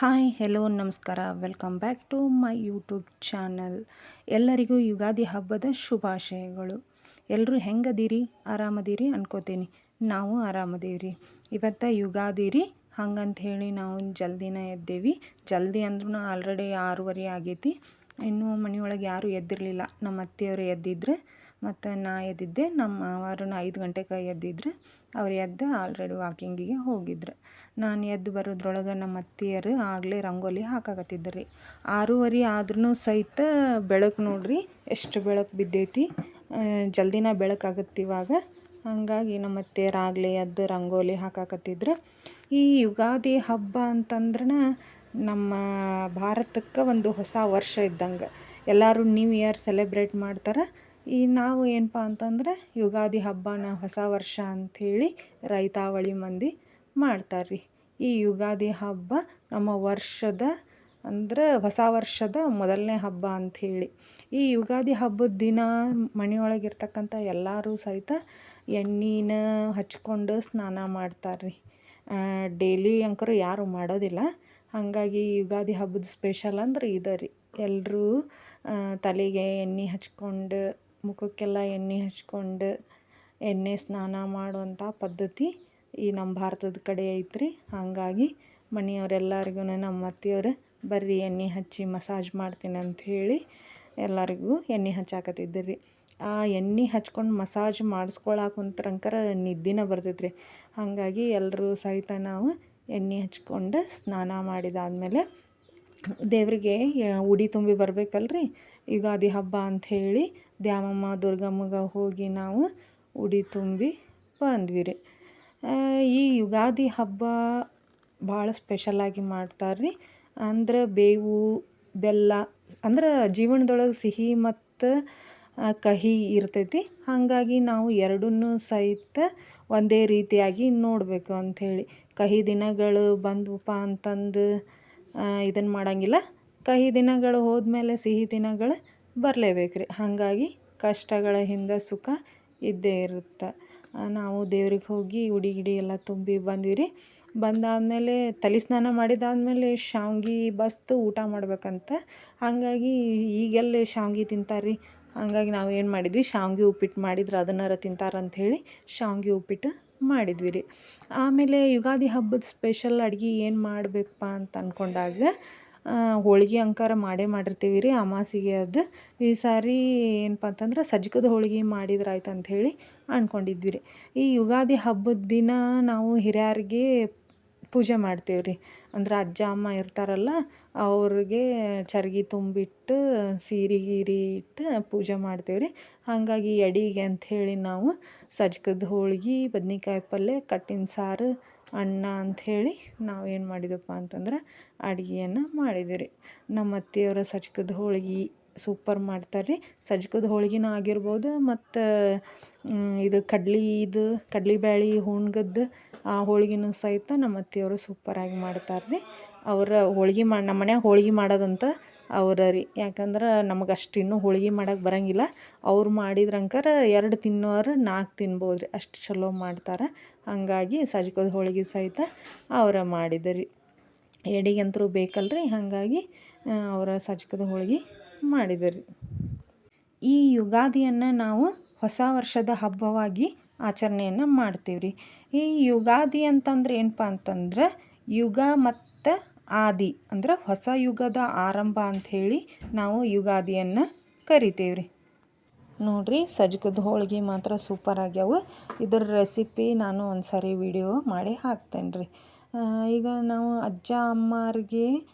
Hi hello ನಮಸ್ಕಾರ welcome back to my YouTube channel. ಎಲ್ಲರಿಗೂ ಯುಗಾದಿ ಹಬ್ಬದ ಶುಭಾಶಯಗಳು. ಎಲ್ಲರೂ ಹೆಂಗದೀರಿ? ಆರಾಮದೀರಿ ಅನ್ಕೋತೀನಿ. ನಾವು ಆರಾಮದೀವ್ರಿ. ಇವತ್ತು ಯುಗಾದಿ ರೀ, ಹಂಗಂತ ಹೇಳಿ ನಾವು ಜಲ್ದಿನ ಎದ್ದೇವಿ. ಜಲ್ದಿ ಅಂದ್ರೂ ಆಲ್ರೆಡಿ 6:30 ಆಗೈತಿ. ಇನ್ನೂ ಮನೆಯೊಳಗೆ ಯಾರೂ ಎದ್ದಿರಲಿಲ್ಲ. ನಮ್ಮ ಅತ್ತೆಯವರು ಎದ್ದಿದ್ರು ಮತ್ತು ನಾ ಎದ್ದಿದ್ದೆ. ನಮ್ಮ ಮಾವರನ್ನ 5 ಗಂಟೆಗೆ ಎದ್ದಿದ್ರು. ಅವ್ರು ಎದ್ದು ಆಲ್ರೆಡಿ ವಾಕಿಂಗಿಗೆ ಹೋಗಿದ್ರು. ನಾನು ಎದ್ದು ಬರೋದ್ರೊಳಗೆ ನಮ್ಮ ಅತ್ತೆಯರು ಆಗಲೇ ರಂಗೋಲಿ ಹಾಕಾಕತ್ತಿದ್ರು ರೀ. 6:30 ಆದ್ರೂ ಸಹಿತ ಬೆಳಕು ನೋಡ್ರಿ ಎಷ್ಟು ಬೆಳಕು ಬಿದ್ದೈತಿ. ಜಲ್ದಿನ ಬೆಳಕಾಗುತ್ತೆ ಇವಾಗ. ಹಾಗಾಗಿ ನಮ್ಮ ಅತ್ತೆಯರು ಆಗಲೇ ಎದ್ದು ರಂಗೋಲಿ ಹಾಕಾಕತ್ತಿದ್ರು. ಈ ಯುಗಾದಿ ಹಬ್ಬ ಅಂತಂದ್ರೆ ನಮ್ಮ ಭಾರತಕ್ಕೆ ಒಂದು ಹೊಸ ವರ್ಷ ಇದ್ದಂಗೆ. ಎಲ್ಲರೂ ನ್ಯೂ ಇಯರ್ ಸೆಲೆಬ್ರೇಟ್ ಮಾಡ್ತಾರೆ. ನಾವು ಏನಪ್ಪ ಅಂತಂದ್ರೆ ಯುಗಾದಿ ಹಬ್ಬನ ಹೊಸ ವರ್ಷ ಅಂಥೇಳಿ ರೈತಾವಳಿ ಮಂದಿ ಮಾಡ್ತಾರೆ ರೀ. ಈ ಯುಗಾದಿ ಹಬ್ಬ ನಮ್ಮ ವರ್ಷದ ಅಂದ್ರೆ ಹೊಸ ವರ್ಷದ ಮೊದಲನೇ ಹಬ್ಬ ಅಂಥೇಳಿ. ಈ ಯುಗಾದಿ ಹಬ್ಬದ ದಿನ ಮನೆಯೊಳಗಿರ್ತಕ್ಕಂಥ ಎಲ್ಲರೂ ಸಹಿತ ಎಣ್ಣೆನ ಹಚ್ಕೊಂಡು ಸ್ನಾನ ಮಾಡ್ತಾರೆ ರೀ. ಡೈಲಿ ಅಂಕರು ಯಾರು ಮಾಡೋದಿಲ್ಲ. ಹಾಗಾಗಿ ಯುಗಾದಿ ಹಬ್ಬದ ಸ್ಪೆಷಲ್ ಅಂದ್ರೆ ಇದೆ ರೀ. ಎಲ್ಲರೂ ತಲೆಗೆ ಎಣ್ಣೆ ಹಚ್ಕೊಂಡು, ಮುಖಕ್ಕೆಲ್ಲ ಎಣ್ಣೆ ಹಚ್ಕೊಂಡು ಎಣ್ಣೆ ಸ್ನಾನ ಮಾಡುವಂಥ ಪದ್ಧತಿ ಈ ನಮ್ಮ ಭಾರತದ ಕಡೆ ಐತ್ರಿ. ಹಾಗಾಗಿ ಮನೆಯವರೆಲ್ಲರಿಗೂ ನಮ್ಮ ಅತ್ತೆಯವರು ಬರ್ರಿ ಎಣ್ಣೆ ಹಚ್ಚಿ ಮಸಾಜ್ ಮಾಡ್ತೀನಿ ಅಂಥೇಳಿ ಎಲ್ಲರಿಗೂ ಎಣ್ಣೆ ಹಚ್ಚಾಕತ್ತಿದ್ರು ರೀ. ಆ ಎಣ್ಣೆ ಹಚ್ಕೊಂಡು ಮಸಾಜ್ ಮಾಡಿಸ್ಕೊಳಕುಂತ್ರಂಕರ ನಿದ್ದಿನ ಬರ್ತೈತೆ ರೀ. ಹಾಗಾಗಿ ಎಲ್ಲರೂ ಸಹಿತ ನಾವು ಎಣ್ಣೆ ಹಚ್ಕೊಂಡು ಸ್ನಾನ ಮಾಡಿದಾದಮೇಲೆ ದೇವರಿಗೆ ಉಡಿ ತುಂಬಿ ಬರಬೇಕಲ್ರಿ. ಯುಗಾದಿ ಹಬ್ಬ ಅಂಥೇಳಿ ದ್ಯಾಮಮ್ಮ ದುರ್ಗಮ್ಮಗೆ ಹೋಗಿ ನಾವು ಉಡಿ ತುಂಬಿ ಬಂದ್ವಿ ರೀ. ಈ ಯುಗಾದಿ ಹಬ್ಬ ಭಾಳ ಸ್ಪೆಷಲಾಗಿ ಮಾಡ್ತಾರೆ ರೀ. ಅಂದ್ರೆ ಬೇವು ಬೆಲ್ಲ ಅಂದ್ರೆ ಜೀವನದೊಳಗೆ ಸಿಹಿ ಮತ್ತು ಕಹಿ ಇರ್ತೈತಿ. ಹಾಗಾಗಿ ನಾವು ಎರಡನ್ನೂ ಸಹಿತ ಒಂದೇ ರೀತಿಯಾಗಿ ನೋಡಬೇಕು ಅಂಥೇಳಿ. ಕಹಿ ದಿನಗಳು ಬಂದ್ವಪ್ಪ ಅಂತಂದು ಇದನ್ನು ಮಾಡೋಂಗಿಲ್ಲ. ಕಹಿ ದಿನಗಳು ಹೋದ್ಮೇಲೆ ಸಿಹಿ ದಿನಗಳು ಬರಲೇಬೇಕು ರೀ. ಹಾಗಾಗಿ ಕಷ್ಟಗಳ ಹಿಂದೆ ಸುಖ ಇದ್ದೇ ಇರುತ್ತೆ. ನಾವು ದೇವ್ರಿಗೆ ಹೋಗಿ ಉಡಿ ಗಿಡಿ ಎಲ್ಲ ತುಂಬಿ ಬಂದ್ವಿ ರೀ. ಬಂದಾದಮೇಲೆ ತಲೆ ಸ್ನಾನ ಮಾಡಿದಾದಮೇಲೆ ಶಾವ್ಗೆ ಬಸ್ದು ಊಟ ಮಾಡ್ಬೇಕಂತ. ಹಾಗಾಗಿ ಈಗೆಲ್ಲ ಶಾವ್ಗೆ ತಿಂತಾರೆ ರೀ. ಹಾಗಾಗಿ ನಾವು ಏನು ಮಾಡಿದ್ವಿ, ಶಾವ್ಗೆ ಉಪ್ಪಿಟ್ಟು ಮಾಡಿದ್ರೆ ಅದನ್ನಾರ ತಿಂತಾರಂಥೇಳಿ ಶಾವ್ಗೆ ಉಪ್ಪಿಟ್ಟು ಮಾಡಿದ್ವಿ ರೀ. ಆಮೇಲೆ ಯುಗಾದಿ ಹಬ್ಬದ ಸ್ಪೆಷಲ್ ಅಡುಗೆ ಏನು ಮಾಡಬೇಕಪ್ಪ ಅಂತ ಅಂದ್ಕೊಂಡಾಗ ಹೋಳ್ಗೆ ಅಂಕಾರ ಮಾಡಿರ್ತೀವಿ ರೀ ಅಮಾವಾಸ್ಯೆಗೆ. ಅದು ಈ ಸಾರಿ ಏನಪ್ಪ ಅಂತಂದ್ರೆ ಸಜ್ಕದ ಹೋಳ್ಗೆ ಮಾಡಿದ್ರೆ ಆಯ್ತು ಅಂಥೇಳಿ ಅಂದ್ಕೊಂಡಿದ್ವಿ ರೀ. ಈ ಯುಗಾದಿ ಹಬ್ಬದ ದಿನ ನಾವು ಹಿರಿಯರಿಗೆ ಪೂಜೆ ಮಾಡ್ತೀವಿ ರೀ. ಅಂದ್ರೆ ಅಜ್ಜ ಅಮ್ಮ ಇರ್ತಾರಲ್ಲ ಅವ್ರಿಗೆ ಚರ್ಗಿ ತುಂಬಿಟ್ಟು ಸೀರೆ ಗೀರೆ ಇಟ್ಟು ಪೂಜೆ ಮಾಡ್ತೀವಿ ರೀ. ಹಾಗಾಗಿ ಎಡೆಗೆ ಅಂಥೇಳಿ ನಾವು ಸಜ್ಕದ ಹೋಳ್ಗೆ, ಬದ್ನಿಕಾಯಿ ಪಲ್ಯ, ಕಟ್ಟಿನ ಸಾರು, ಅನ್ನ ಅಂಥೇಳಿ ನಾವು ಏನು ಮಾಡಿದಪ್ಪ ಅಂತಂದ್ರೆ ಅಡುಗೆಯನ್ನು ಮಾಡಿದ್ವಿ ರೀ. ನಮ್ಮ ಅತ್ತೆಯವರ ಸಜ್ಕದ ಹೋಳ್ಗೆ ಸೂಪರ್ ಮಾಡ್ತಾರೆ ರೀ. ಸಜ್ಕದ ಹೋಳ್ಗೆನೂ ಆಗಿರ್ಬೋದು ಮತ್ತು ಇದು ಕಡ್ಲೆಬೇಳೆ ಹೂಣ್ಗದ್ದು ಆ ಹೋಳ್ಗೆನೂ ಸಹಿತ ನಮ್ಮ ಅತ್ತೆಯವರು ಸೂಪರಾಗಿ ಮಾಡ್ತಾರೆ ರೀ. ಅವರ ಹೋಳ್ಗೆ ನಮ್ಮ ಮನ್ಯಾಗ ಹೋಳ್ಗೆ ಮಾಡೋದಂತ ಅವರ ರೀ. ಯಾಕಂದ್ರೆ ನಮಗೆ ಅಷ್ಟು ಇನ್ನೂ ಹೋಳ್ಗೆ ಮಾಡೋಕೆ ಬರೋಂಗಿಲ್ಲ. ಅವ್ರು ಮಾಡಿದ್ರಂಕರ 2 ತಿನ್ನೋರು 4 ತಿನ್ಬೋದು ರೀ, ಅಷ್ಟು ಚಲೋ ಮಾಡ್ತಾರೆ. ಹಾಗಾಗಿ ಸಜ್ಕದ ಹೋಳ್ಗೆ ಸಹಿತ ಅವರ ಮಾಡಿದ್ರಿ. ಎಡೆಗಂತೂ ಬೇಕಲ್ರಿ. ಹಾಗಾಗಿ ಅವರ ಸಜ್ಕದ ಹೋಳ್ಗೆ ಮಾಡಿದ್ರಿ. ಈ ಯುಗಾದಿಯನ್ನು ನಾವು ಹೊಸ ವರ್ಷದ ಹಬ್ಬವಾಗಿ ಆಚರಣೆಯನ್ನು ಮಾಡ್ತೀವಿ ರೀ. ಈ ಯುಗಾದಿ ಅಂತಂದ್ರೆ ಏನಪ್ಪ ಅಂತಂದ್ರೆ ಯುಗ ಮತ್ತು ಆದಿ ಅಂದ್ರೆ ಹೊಸ ಯುಗದ ಆರಂಭ ಅಂಥೇಳಿ ನಾವು ಯುಗಾದಿಯನ್ನು ಕರಿತೇವೆ ರೀ. ನೋಡಿರಿ ಸಜ್ಕದ ಹೋಳ್ಗೆ ಮಾತ್ರ ಸೂಪರ್ ಆಗ್ಯಾವು. ಇದರ ರೆಸಿಪಿ ನಾನು ಒಂದು ಸಾರಿ ವಿಡಿಯೋ ಮಾಡಿ ಹಾಕ್ತೇನೆ ರೀ. ಈಗ ನಾವು ಅಜ್ಜ ಅಮ್ಮರಿಗೆ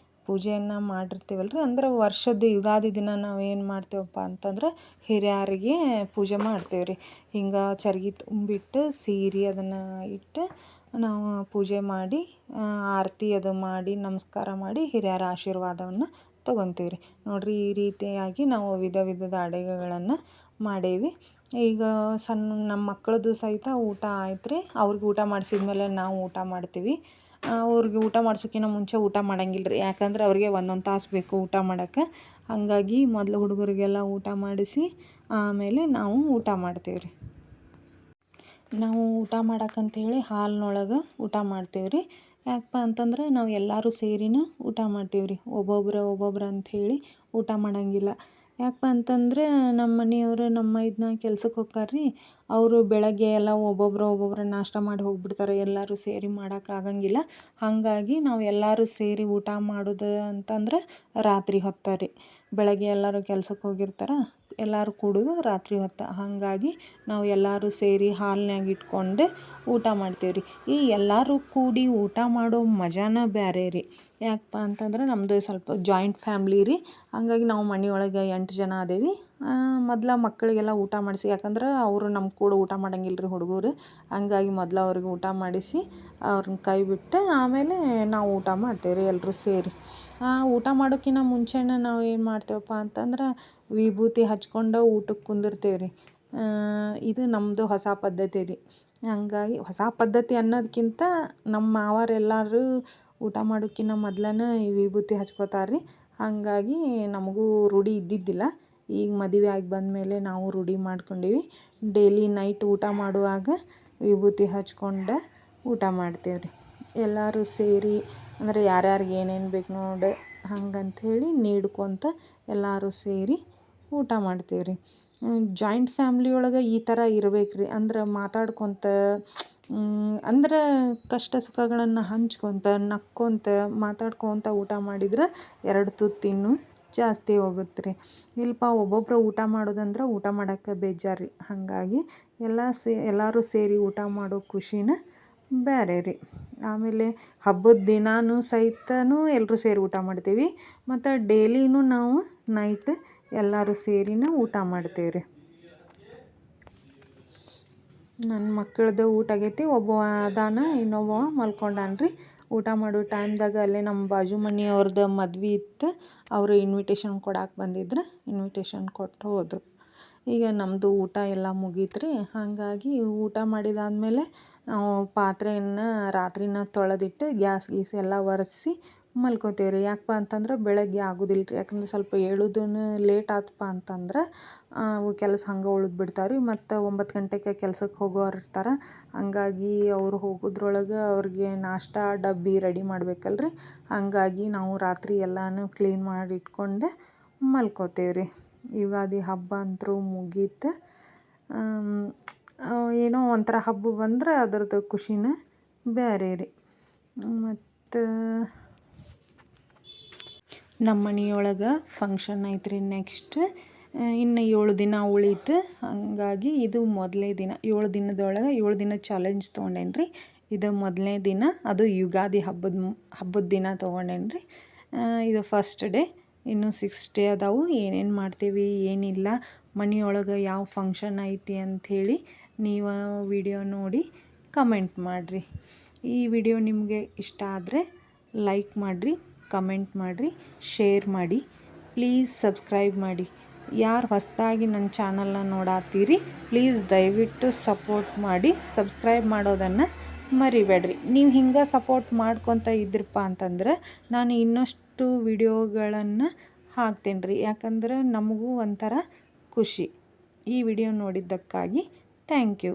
ಪೂಜೆಯನ್ನು ಮಾಡಿರ್ತೀವಲ್ಲ ರೀ. ಅಂದ್ರೆ ವರ್ಷದ ಯುಗಾದಿ ದಿನ ನಾವು ಏನು ಮಾಡ್ತೇವಪ್ಪ ಅಂತಂದ್ರೆ ಹಿರಿಯರಿಗೆ ಪೂಜೆ ಮಾಡ್ತೇವೆ ರೀ. ಹಿಂಗೆ ಚರ್ಗಿ ತುಂಬಿಟ್ಟು ಸೀರೆ ಅದನ್ನು ಇಟ್ಟು ನಾವು ಪೂಜೆ ಮಾಡಿ ಆರತಿ ಅದು ಮಾಡಿ ನಮಸ್ಕಾರ ಮಾಡಿ ಹಿರಿಯರ ಆಶೀರ್ವಾದವನ್ನು ತೊಗೊತೀವಿ ರೀ. ನೋಡಿರಿ ಈ ರೀತಿಯಾಗಿ ನಾವು ವಿಧ ವಿಧದ ಅಡುಗೆಗಳನ್ನು ಮಾಡೇವಿ. ಈಗ ನಮ್ಮ ಮಕ್ಕಳದ್ದು ಸಹಿತ ಊಟ ಆಯ್ತು ರೀ. ಅವ್ರಿಗೆ ಊಟ ಮಾಡಿಸಿದ್ಮೇಲೆ ನಾವು ಊಟ ಮಾಡ್ತೀವಿ. ಅವ್ರಿಗೆ ಊಟ ಮಾಡ್ಸೋಕ್ಕಿಂತ ಮುಂಚೆ ಊಟ ಮಾಡೋಂಗಿಲ್ಲ ರೀ. ಯಾಕಂದ್ರೆ ಅವ್ರಿಗೆ ಒಂದೊಂದು ತಾಸು ಬೇಕು ಊಟ ಮಾಡೋಕ್ಕೆ. ಹಾಗಾಗಿ ಮೊದಲು ಹುಡುಗರಿಗೆಲ್ಲ ಊಟ ಮಾಡಿಸಿ ಆಮೇಲೆ ನಾವು ಊಟ ಮಾಡ್ತೀವಿ ರೀ. ನಾವು ಊಟ ಮಾಡೋಕ್ಕಂತೇಳಿ ಹಾಲ್ನೊಳಗೆ ಊಟ ಮಾಡ್ತೀವಿ ರೀ. ಯಾಕಪ್ಪ ಅಂತಂದ್ರೆ ನಾವು ಎಲ್ಲರೂ ಸೇರಿನ ಊಟ ಮಾಡ್ತೀವಿ ರೀ. ಒಬ್ಬೊಬ್ರು ಅಂಥೇಳಿ ಊಟ ಮಾಡೋಂಗಿಲ್ಲ. ಯಾಕಪ್ಪ ಅಂತಂದ್ರೆ ನಮ್ಮ ಮನೆಯವರು ನಮ್ಮ ಇದನ್ನ ಕೆಲ್ಸಕ್ಕೆ ಹೋಗ್ತಾರೆ ರೀ. ಅವರು ಬೆಳಗ್ಗೆ ಎಲ್ಲ ಒಬ್ಬೊಬ್ರು ನಾಷ್ಟ ಮಾಡಿ ಹೋಗ್ಬಿಡ್ತಾರೆ. ಎಲ್ಲರೂ ಸೇರಿ ಮಾಡೋಕ್ಕಾಗಂಗಿಲ್ಲ. ಹಾಗಾಗಿ ನಾವು ಎಲ್ಲರೂ ಸೇರಿ ಊಟ ಮಾಡೋದು ಅಂತಂದ್ರೆ ರಾತ್ರಿ ಹೊತ್ತು ರೀ. ಬೆಳಗ್ಗೆ ಎಲ್ಲರೂ ಕೆಲ್ಸಕ್ಕೆ ಹೋಗಿರ್ತಾರೆ, ಎಲ್ಲರೂ ಕೂಡೋದು ರಾತ್ರಿ ಹೊತ್ತು. ಹಾಗಾಗಿ ನಾವು ಎಲ್ಲರೂ ಸೇರಿ ಹಾಲ್ನ್ಯಾಗ ಇಟ್ಕೊಂಡು ಊಟ ಮಾಡ್ತೀವಿ ರೀ. ಈ ಎಲ್ಲರೂ ಕೂಡಿ ಊಟ ಮಾಡೋ ಮಜಾನೇ ಬೇರೆ ರೀ. ಯಾಕಪ್ಪ ಅಂತಂದ್ರೆ ನಮ್ಮದು ಸ್ವಲ್ಪ ಜಾಯಿಂಟ್ ಫ್ಯಾಮ್ಲಿ ರೀ. ಹಂಗಾಗಿ ನಾವು ಮನೆಯೊಳಗೆ 8 ಜನ ಅದೇವಿ. ಮೊದ್ಲು ಮಕ್ಕಳಿಗೆಲ್ಲ ಊಟ ಮಾಡಿಸಿ, ಯಾಕಂದ್ರೆ ಅವರು ನಮ್ಮ ಕೂಡ ಊಟ ಮಾಡಂಗಿಲ್ಲ ರೀ ಹುಡುಗರು. ಹಂಗಾಗಿ ಮೊದಲು ಅವ್ರಿಗೆ ಊಟ ಮಾಡಿಸಿ ಅವ್ರನ್ನ ಕೈ ಬಿಟ್ಟು ಆಮೇಲೆ ನಾವು ಊಟ ಮಾಡ್ತೇವೆ ರೀ ಎಲ್ಲರೂ ಸೇರಿ. ಊಟ ಮಾಡೋಕ್ಕಿಂತ ಮುಂಚೆನೇ ನಾವು ಏನು ಮಾಡ್ತೇವಪ್ಪ ಅಂತಂದ್ರೆ ವಿಭೂತಿ ಹಚ್ಕೊಂಡು ಊಟಕ್ಕೆ ಕುಂದಿರ್ತೇವೆ ರೀ. ಇದು ನಮ್ಮದು ಹೊಸ ಪದ್ಧತಿ ರೀ. ಹಂಗಾಗಿ ಹೊಸ ಪದ್ಧತಿ ಅನ್ನೋದಕ್ಕಿಂತ ನಮ್ಮ ಮಾವರೆಲ್ಲರೂ ಊಟ ಮಾಡೋಕ್ಕಿಂತ ಮೊದ್ಲನೇ ಈ ವಿಭೂತಿ ಹಚ್ಕೋತಾರೆ ರೀ. ಹಾಗಾಗಿ ನಮಗೂ ರೂಢಿ ಇದ್ದಿದ್ದಿಲ್ಲ. ಈಗ ಮದುವೆ ಆಗಿ ಬಂದಮೇಲೆ ನಾವು ರೂಢಿ ಮಾಡ್ಕೊಂಡೀವಿ. ಡೈಲಿ ನೈಟ್ ಊಟ ಮಾಡುವಾಗ ವಿಭೂತಿ ಹಚ್ಕೊಂಡು ಊಟ ಮಾಡ್ತೇವೆ ರೀ. ಎಲ್ಲರೂ ಸೇರಿ ಅಂದರೆ ಯಾರ್ಯಾರಿಗೆ ಏನೇನು ಬೇಕು ನೋಡಿ ಹಂಗಂಥೇಳಿ ನೀಡ್ಕೊತ ಎಲ್ಲರೂ ಸೇರಿ ಊಟ ಮಾಡ್ತೇವೆ ರೀ. ಜಾಯಿಂಟ್ ಫ್ಯಾಮ್ಲಿ ಒಳಗೆ ಈ ಥರ ಇರ್ಬೇಕು ರೀ. ಅಂದ್ರೆ ಮಾತಾಡ್ಕೊತ ಅಂದ್ರೆ ಕಷ್ಟ ಸುಖಗಳನ್ನು ಹಂಚ್ಕೊತ ನಕ್ಕೊತ ಮಾತಾಡ್ಕೊತ ಊಟ ಮಾಡಿದ್ರೆ 2 ತುತ್ತು ಇನ್ನೂ ಜಾಸ್ತಿ ಹೋಗುತ್ತೆ ರೀ. ಇಲ್ಪ ಒಬ್ಬೊಬ್ಬರು ಊಟ ಮಾಡೋದಂದ್ರೆ ಊಟ ಮಾಡೋಕ್ಕೆ ಬೇಜಾರು ರೀ. ಹಾಗಾಗಿ ಎಲ್ಲರೂ ಸೇರಿ ಊಟ ಮಾಡೋ ಖುಷಿನೇ ಬೇರೆ ರೀ. ಆಮೇಲೆ ಹಬ್ಬದ ದಿನಾನೂ ಸಹಿತನೂ ಎಲ್ಲರೂ ಸೇರಿ ಊಟ ಮಾಡ್ತೀವಿ. ಮತ್ತು ಡೈಲಿನೂ ನಾವು ನೈಟ್ ಎಲ್ಲರೂ ಸೇರಿನೇ ಊಟ ಮಾಡ್ತೇವೆ ರೀ. ನನ್ನ ಮಕ್ಕಳದ್ದು ಊಟ ಆಗೈತಿ. ಒಬ್ಬವ ಅದಾನ, ಇನ್ನೊಬ್ಬವ ಮಲ್ಕೊಂಡಾನ ರೀ. ಊಟ ಮಾಡೋ ಟೈಮ್ದಾಗ ಅಲ್ಲೇ ನಮ್ಮ ಬಾಜು ಮನೆಯವ್ರದ್ದು ಮದ್ವೆ ಇತ್ತು. ಅವರು ಇನ್ವಿಟೇಷನ್ ಕೊಡಕ್ಕೆ ಬಂದಿದ್ರು. ಇನ್ವಿಟೇಷನ್ ಕೊಟ್ಟು ಹೋದರು. ಈಗ ನಮ್ಮದು ಊಟ ಎಲ್ಲ ಮುಗೀತು ರೀ. ಹಾಗಾಗಿ ಊಟ ಮಾಡಿದಾದ್ಮೇಲೆ ನಾವು ಪಾತ್ರೆಯನ್ನು ರಾತ್ರಿನೇ ತೊಳೆದಿಟ್ಟು ಗ್ಯಾಸ್ ಗೀಸ್ ಎಲ್ಲ ಒರೆಸಿ ಮಲ್ಕೋತೇವೆ ರೀ. ಯಾಕಪ್ಪ ಅಂತಂದ್ರೆ ಬೆಳಗ್ಗೆ ಆಗೋದಿಲ್ಲ ರೀ. ಯಾಕಂದ್ರೆ ಸ್ವಲ್ಪ ಏಳೋದೂ ಲೇಟ್ ಆತಪ್ಪ ಅಂತಂದ್ರೆ ಅವು ಕೆಲಸ ಹಂಗೆ ಉಳ್ದು ಬಿಡ್ತಾವೆ ರೀ. ಮತ್ತು 9 ಗಂಟೆಗೆ ಕೆಲ್ಸಕ್ಕೆ ಹೋಗೋರು ಇರ್ತಾರೆ. ಹಂಗಾಗಿ ಅವ್ರು ಹೋಗೋದ್ರೊಳಗೆ ಅವ್ರಿಗೆ ನಾಷ್ಟ ಡಬ್ಬಿ ರೆಡಿ ಮಾಡ್ಬೇಕಲ್ಲ ರೀ. ಹಾಗಾಗಿ ನಾವು ರಾತ್ರಿ ಎಲ್ಲನೂ ಕ್ಲೀನ್ ಮಾಡಿ ಇಟ್ಕೊಂಡು ಮಲ್ಕೋತೇವೆ ರೀ. ಯುಗಾದಿ ಹಬ್ಬ ಅಂತೂ ಮುಗೀತು. ಏನೋ ಒಂಥರ ಹಬ್ಬ ಬಂದ್ರೆ ಅದ್ರದ್ದು ಖುಷಿನೇ ಬೇರೆ ರೀ. ಮತ್ತು ನಮ್ಮ ಮನೆಯೊಳಗೆ ಫಂಕ್ಷನ್ ಐತೆ ರೀ ನೆಕ್ಸ್ಟ್. ಇನ್ನು 7 ದಿನ ಉಳೀತು. ಹಾಗಾಗಿ ಇದು ಮೊದಲನೇ ದಿನ. 7 ದಿನದೊಳಗೆ 7 ದಿನ ಚಾಲೆಂಜ್ ತೊಗೊಂಡೇನಿ ರೀ. ಇದು ಮೊದಲನೇ ದಿನ. ಅದು ಯುಗಾದಿ ಹಬ್ಬದ ದಿನ ತೊಗೊಂಡೇನಿ ರೀ. ಇದು ಫಸ್ಟ್ ಡೇ. ಇನ್ನು 6 ಡೇ ಅದಾವು. ಏನೇನು ಮಾಡ್ತೀವಿ ಏನಿಲ್ಲ, ಮನೆಯೊಳಗೆ ಯಾವ ಫಂಕ್ಷನ್ ಐತಿ ಅಂಥೇಳಿ ನೀವು ವಿಡಿಯೋ ನೋಡಿ ಕಮೆಂಟ್ ಮಾಡಿರಿ. ಈ ವಿಡಿಯೋ ನಿಮಗೆ ಇಷ್ಟ ಆದರೆ ಲೈಕ್ ಮಾಡಿರಿ, ಕಮೆಂಟ್ ಮಾಡಿರಿ, ಶೇರ್ ಮಾಡಿ. ಪ್ಲೀಸ್ ಸಬ್ಸ್ಕ್ರೈಬ್ ಮಾಡಿ. ಯಾರು ಹೊಸದಾಗಿ ನನ್ನ ಚಾನಲ್ನ ನೋಡತ್ತೀರಿ ಪ್ಲೀಸ್ ದಯವಿಟ್ಟು ಸಪೋರ್ಟ್ ಮಾಡಿ. ಸಬ್ಸ್ಕ್ರೈಬ್ ಮಾಡೋದನ್ನು ಮರಿಬೇಡ್ರಿ. ನೀವು ಹಿಂಗೆ ಸಪೋರ್ಟ್ ಮಾಡ್ಕೊತ ಇದ್ರಪ್ಪ ಅಂತಂದ್ರೆ ನಾನು ಇನ್ನಷ್ಟು ವಿಡಿಯೋಗಳನ್ನು ಹಾಕ್ತೇನೆ ರೀ. ಯಾಕಂದ್ರೆ ನಮಗೂ ಒಂಥರ ಖುಷಿ. ಈ ವಿಡಿಯೋ ನೋಡಿದ್ದಕ್ಕಾಗಿ ಥ್ಯಾಂಕ್ ಯು.